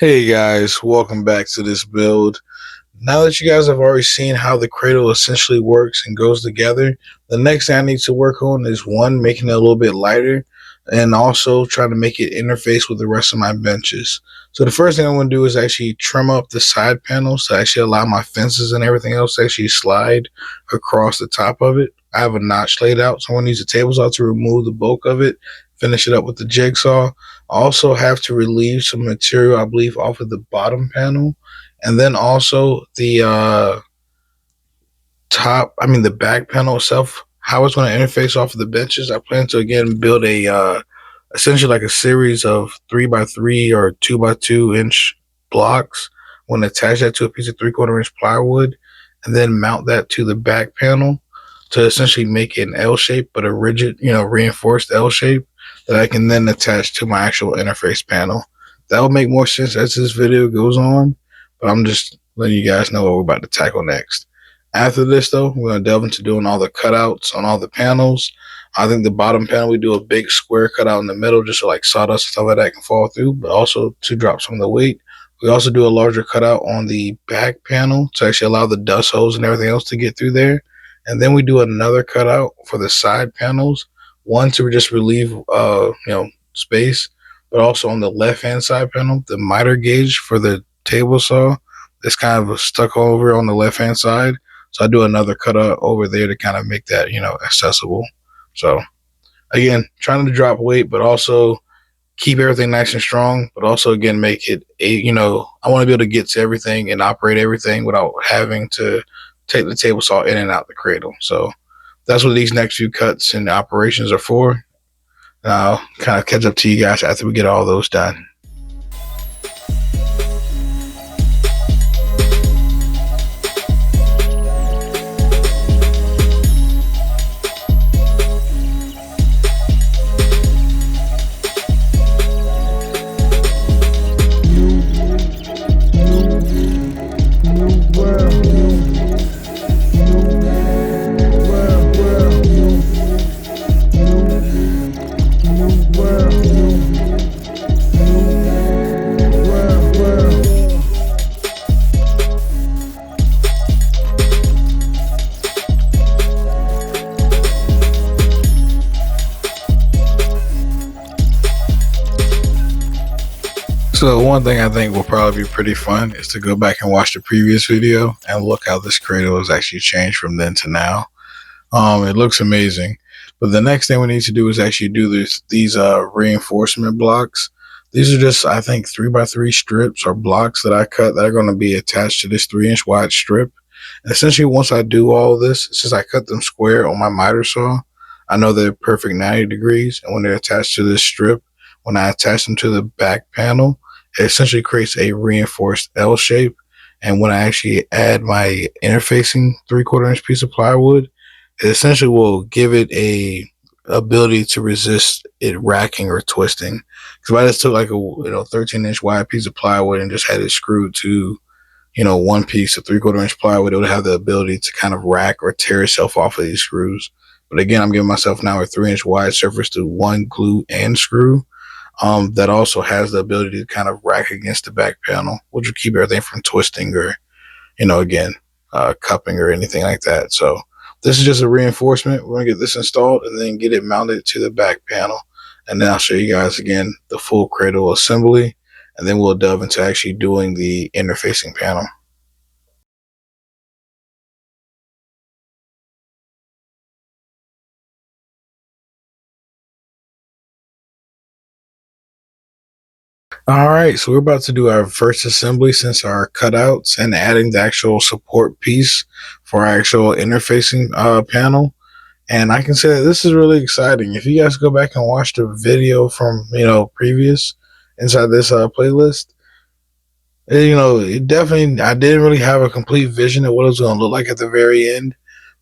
Hey guys, welcome back to this build. Now that you guys have already seen how the cradle essentially works and goes together, the next thing I need to work on is one, making it a little bit lighter, and also trying to make it interface with the rest of my benches. So the first thing I want to do is actually trim up the side panels to actually allow my fences and everything else to actually slide across the top of it. I have a notch laid out, so I'm going to use a table saw to remove the bulk of it, finish it up with the jigsaw. I also have to relieve some material, I believe, off of the bottom panel, and then also the the back panel itself, how it's going to interface off of the benches. I plan to again build a essentially like a series of 3x3 or 2x2 inch blocks. I'm going to attach that to a piece of 3/4 inch plywood and then mount that to the back panel to essentially make it an L shape, but a rigid, reinforced L shape that I can then attach to my actual interface panel. That will make more sense as this video goes on, but I'm just letting you guys know what we're about to tackle next. After this, though, we're going to delve into doing all the cutouts on all the panels. I think the bottom panel, we do a big square cutout in the middle just so like sawdust and stuff like that can fall through, but also to drop some of the weight. We also do a larger cutout on the back panel to actually allow the dust holes and everything else to get through there. And then we do another cutout for the side panels, one to just relieve, space, but also on the left-hand side panel, the miter gauge for the table saw is kind of stuck over on the left-hand side. So I do another cutout over there to kind of make that, accessible. So again, trying to drop weight, but also keep everything nice and strong, but also again, make it I want to be able to get to everything and operate everything without having to take the table saw in and out the cradle. So that's what these next few cuts and operations are for. And I'll kind of catch up to you guys after we get all those done. So one thing I think will probably be pretty fun is to go back and watch the previous video and look how this cradle has actually changed from then to now. It looks amazing. But the next thing we need to do is actually do these reinforcement blocks. These are just, I think, 3x3 strips or blocks that I cut that are going to be attached to this 3-inch wide strip. And essentially, once I do all of this, since I cut them square on my miter saw, I know they're perfect 90 degrees. And when they're attached to this strip, when I attach them to the back panel, it essentially creates a reinforced L shape. And when I actually add my interfacing 3/4 inch piece of plywood, it essentially will give it a ability to resist it racking or twisting. Because if I just took like a 13-inch wide piece of plywood and just had it screwed to one piece of 3/4 inch plywood, it would have the ability to kind of rack or tear itself off of these screws. But again, I'm giving myself now a 3-inch wide surface to one glue and screw. That also has the ability to kind of rack against the back panel, which will keep everything from twisting or, again, cupping or anything like that. So this is just a reinforcement. We're going to get this installed and then get it mounted to the back panel. And then I'll show you guys again the full cradle assembly. And then we'll delve into actually doing the interfacing panel. All right, so we're about to do our first assembly since our cutouts and adding the actual support piece for our actual interfacing panel. And I can say that this is really exciting. If you guys go back and watch the video from previous inside this playlist, it definitely, I didn't really have a complete vision of what it was going to look like at the very end,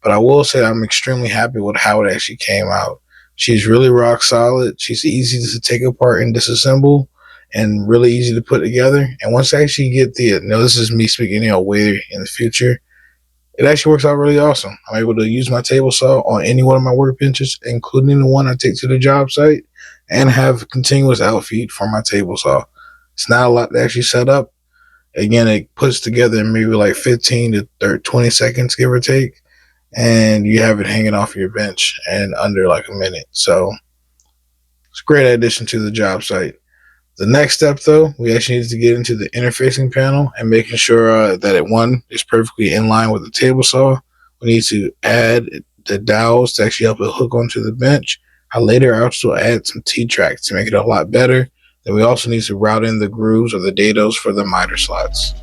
but I will say I'm extremely happy with how it actually came out. She's really rock solid. She's easy to take apart and disassemble, and really easy to put together. And once I actually get this is me speaking, way in the future, it actually works out really awesome. I'm able to use my table saw on any one of my workbenches, including the one I take to the job site, and have continuous outfeed for my table saw. It's not a lot to actually set up. Again, it puts together in maybe like 15 to 30, 20 seconds, give or take, and you have it hanging off your bench in under like a minute. So it's a great addition to the job site. The next step, though, we actually need to get into the interfacing panel and making sure that one is perfectly in line with the table saw. We need to add the dowels to actually help it hook onto the bench. I later also add some T-tracks to make it a lot better. Then we also need to route in the grooves or the dados for the miter slots.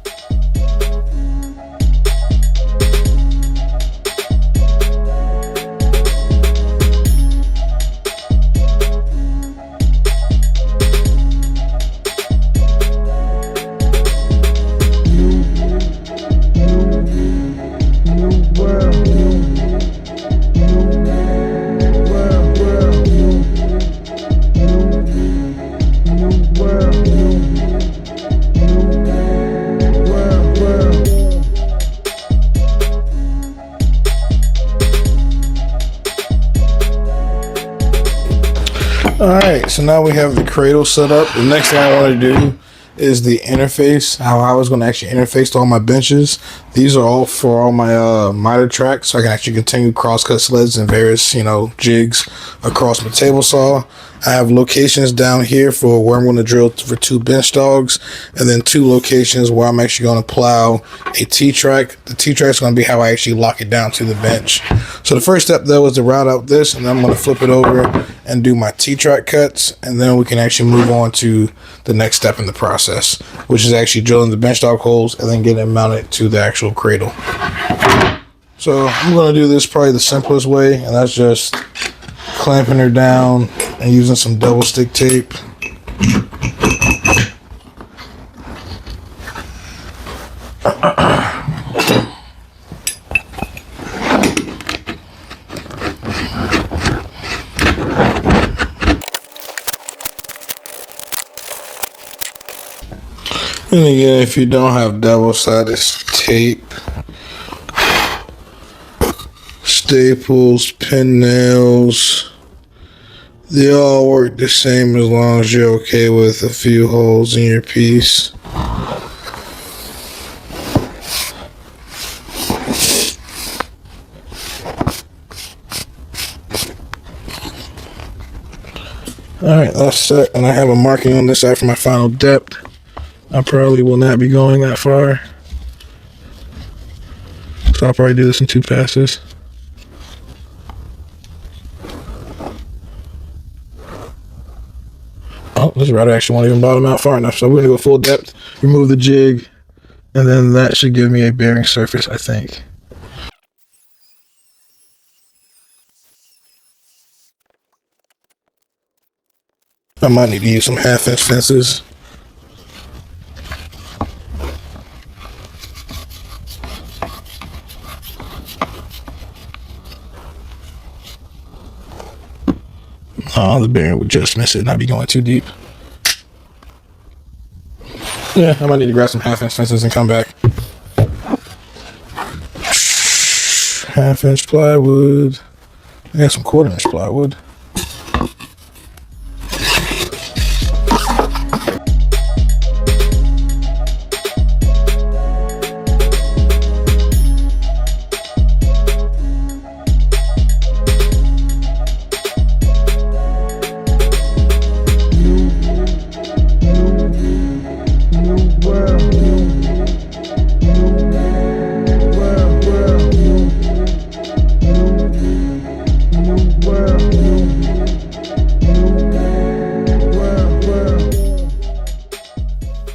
Alright, so now we have the cradle set up. The next thing I want to do is the interface, how I was going to actually interface to all my benches. These are all for all my miter tracks, so I can actually continue crosscut sleds and various, jigs across my table saw. I have locations down here for where I'm going to drill for 2 bench dogs, and then 2 locations where I'm actually going to plow a T-track. The T-track is going to be how I actually lock it down to the bench. So the first step though is to route out this, and then I'm going to flip it over and do my T-track cuts, and then we can actually move on to the next step in the process, which is actually drilling the bench dog holes and then getting it mounted to the actual cradle. So I'm going to do this probably the simplest way, and that's just clamping her down and using some double stick tape. And again, if you don't have double-sided tape, staples, pin nails, they all work the same as long as you're okay with a few holes in your piece. Alright, that's set, and I have a marking on this side for my final depth. I probably will not be going that far, so I'll probably do this in 2 passes. Oh, this router actually won't even bottom out far enough, so we're going to go full depth, remove the jig, and then that should give me a bearing surface, I think. I might need to use some half-inch fences. Oh, the bearing would just miss it, not be going too deep. Yeah, I might need to grab some half-inch fences and come back. Half-inch plywood. I got some quarter-inch plywood.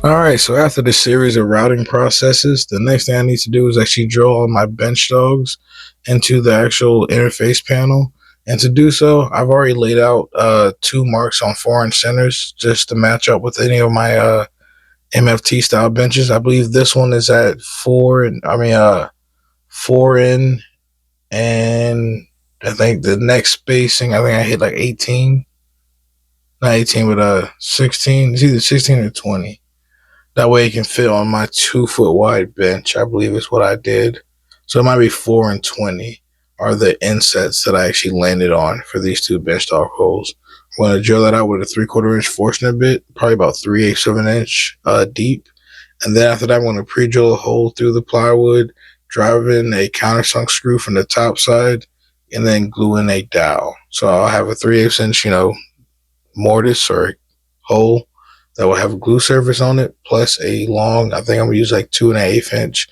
Alright, so after the series of routing processes, the next thing I need to do is actually drill all my bench dogs into the actual interface panel. And to do so, I've already laid out 2 marks on 4-inch centers just to match up with any of my MFT style benches. I believe this one is at 4 in, and I think the next spacing, I think I hit like 18. Not 18, but 16. It's either 16 or 20. That way it can fit on my 2-foot wide bench, I believe is what I did. So it might be 4 and 20 are the insets that I actually landed on for these 2 bench dog holes. I'm going to drill that out with a 3/4 inch Forstner bit, probably about 3/8 of an inch deep. And then after that, I'm going to pre-drill a hole through the plywood, drive in a countersunk screw from the top side, and then glue in a dowel. So I'll have a 3/8 inch, mortise or hole that will have a glue surface on it, plus a long, I think I'm gonna use like 2.5 inch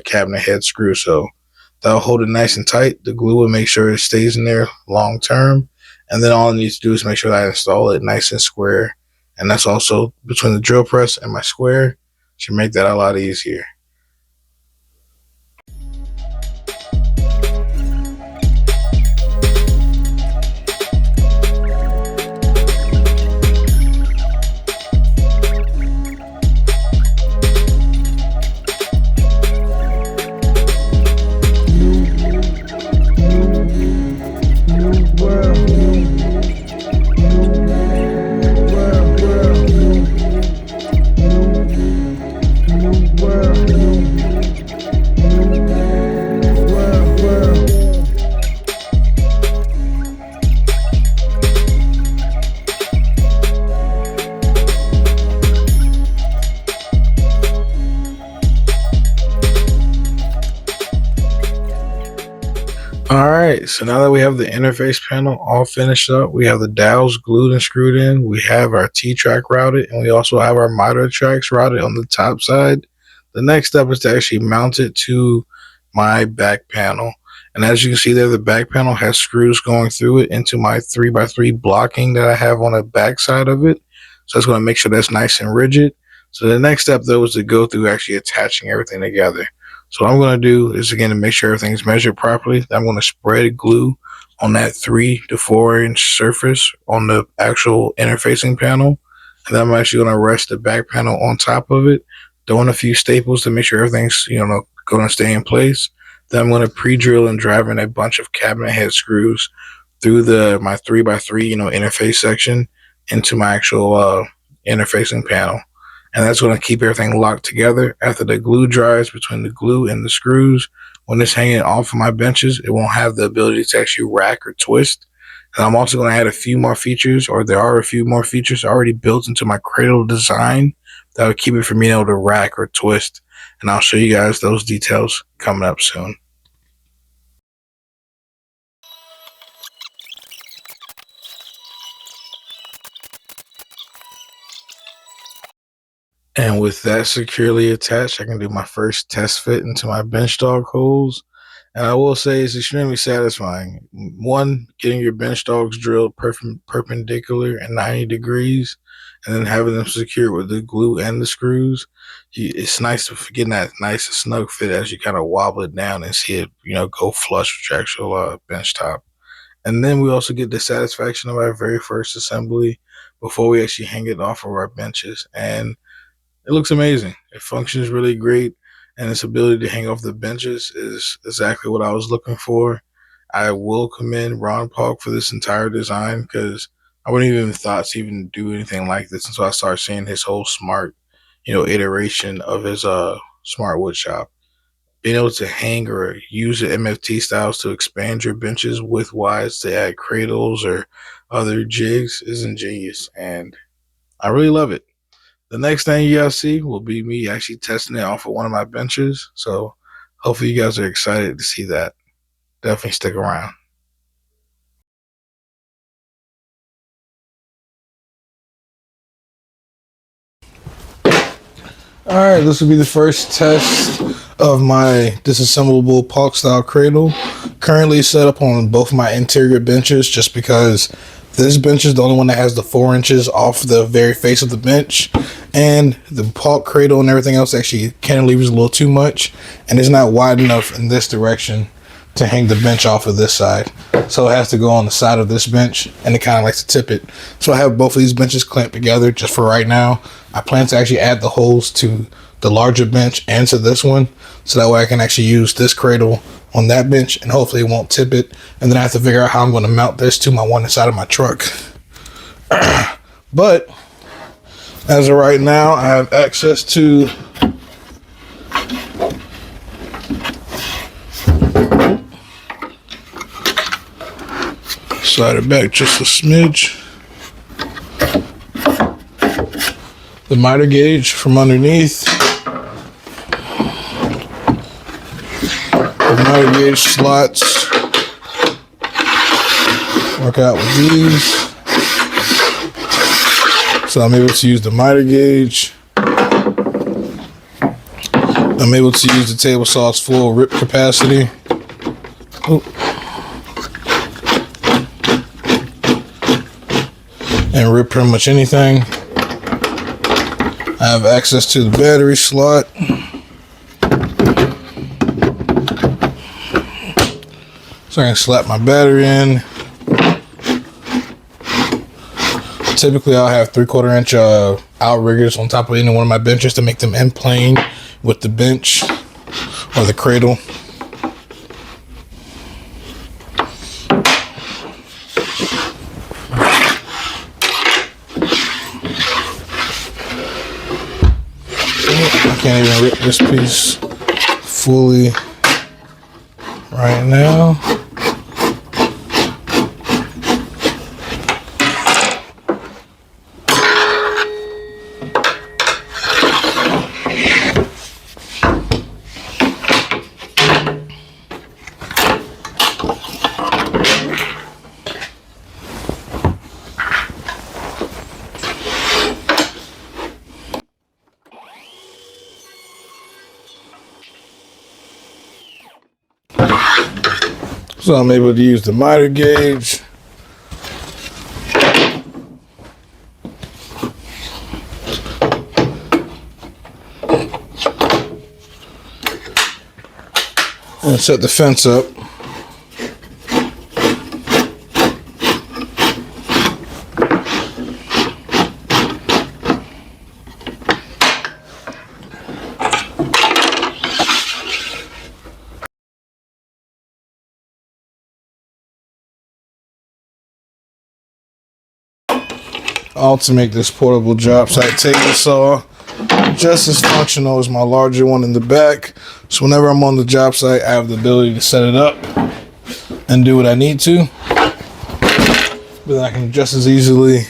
cabinet head screw. So that'll hold it nice and tight. The glue will make sure it stays in there long term. And then all I need to do is make sure that I install it nice and square. And that's also between the drill press and my square. Should make that a lot easier. All right, so now that we have the interface panel all finished up, we have the dowels glued and screwed in, we have our T-track routed, and we also have our miter tracks routed on the top side. The next step is to actually mount it to my back panel. And as you can see there, the back panel has screws going through it into my 3x3 blocking that I have on the back side of it. So that's going to make sure that's nice and rigid. So the next step, though, is to go through actually attaching everything together. So what I'm going to do is, again, to make sure everything's measured properly, I'm going to spread glue on that 3 to 4 inch surface on the actual interfacing panel. And then I'm actually going to rest the back panel on top of it, throw in a few staples to make sure everything's, going to stay in place. Then I'm going to pre-drill and drive in a bunch of cabinet head screws through my 3x3, interface section into my actual interfacing panel. And that's going to keep everything locked together. After the glue dries between the glue and the screws, when it's hanging off of my benches, it won't have the ability to actually rack or twist. And I'm also going to add a few more features, or there are a few more features already built into my cradle design that will keep it from being able to rack or twist. And I'll show you guys those details coming up soon. And with that securely attached, I can do my first test fit into my bench dog holes. And I will say it's extremely satisfying. One, getting your bench dogs drilled perpendicular and 90 degrees, and then having them secured with the glue and the screws. It's nice to get that nice and snug fit as you kind of wobble it down and see it, go flush with your actual bench top. And then we also get the satisfaction of our very first assembly before we actually hang it off of our benches. And it looks amazing. It functions really great, and its ability to hang off the benches is exactly what I was looking for. I will commend Ron Paulk for this entire design, because I wouldn't even thought to even do anything like this until I started seeing his whole smart, iteration of his smart woodshop. Being able to hang or use the MFT styles to expand your benches with wides to add cradles or other jigs is ingenious, and I really love it. The next thing you guys see will be me actually testing it off of one of my benches. So hopefully you guys are excited to see that. Definitely stick around. All right, this will be the first test of my disassemblable Paulk-Style Cradle. Currently set up on both my interior benches, just because this bench is the only one that has the 4 inches off the very face of the bench, and the Paulk cradle and everything else actually cantilevers a little too much, and it's not wide enough in this direction to hang the bench off of this side. So it has to go on the side of this bench, and it kind of likes to tip it. So I have both of these benches clamped together just for right now. I plan to actually add the holes to the larger bench and to this one, so that way I can actually use this cradle on that bench, and hopefully it won't tip it. And then I have to figure out how I'm going to mount this to my one side of my truck. But as of right now, I have access to Slide it back just a smidge. The miter gauge from underneath. The miter gauge slots work out with these. So I'm able to use the miter gauge. I'm able to use the table saw's full rip capacity. And rip pretty much anything. I have access to the battery slot. So I can slap my battery in. Typically I'll have 3/4 inch outriggers on top of any one of my benches to make them in plane with the bench or the cradle. I can't even rip this piece fully right now. So I'm able to use the miter gauge. And set the fence up. All to make this portable job site table saw just as functional as my larger one in the back. So whenever I'm on the job site, I have the ability to set it up and do what I need to. But then I can just as easily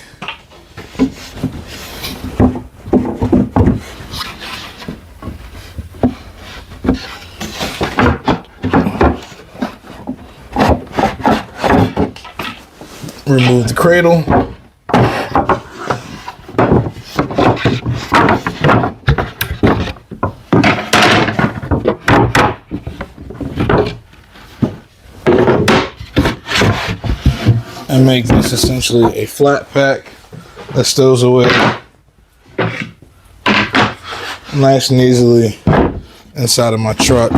remove the cradle. And make this essentially a flat pack that stows away nice and easily inside of my truck.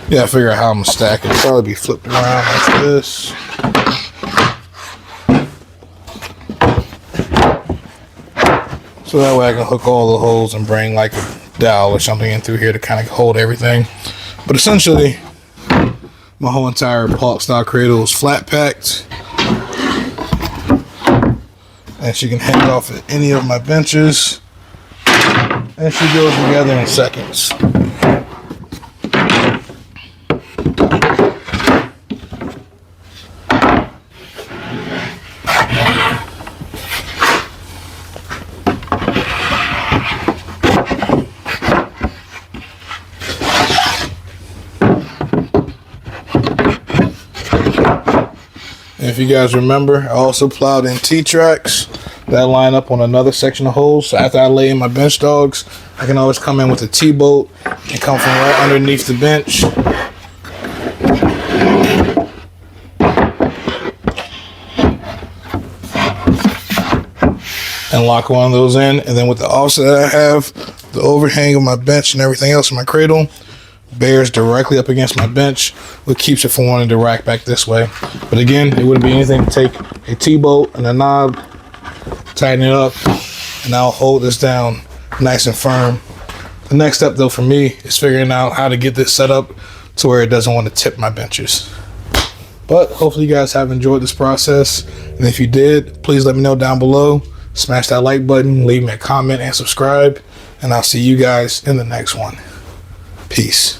Yeah, I figure out how I'm gonna stack it. It'll probably be flipped around like this. So that way I can hook all the holes and bring like a dowel or something in through here to kind of hold everything. But essentially, my whole entire Paulk-Style Cradle is flat packed. And she can hang off at any of my benches. And she goes together in seconds. If you guys remember, I also plowed in T-tracks that line up on another section of holes. So after I lay in my bench dogs, I can always come in with a T-bolt and come from right underneath the bench. And lock one of those in. And then with the offset that I have, the overhang of my bench and everything else in my cradle bears directly up against my bench, which keeps it from wanting to rack back this way. But again, it wouldn't be anything to take a T-bolt and a knob, tighten it up, and I'll hold this down nice and firm. The next step though for me is figuring out how to get this set up to where it doesn't want to tip my benches. But hopefully you guys have enjoyed this process, and if you did, please let me know down below. Smash that like button, leave me a comment and subscribe, and I'll see you guys in the next one. Peace.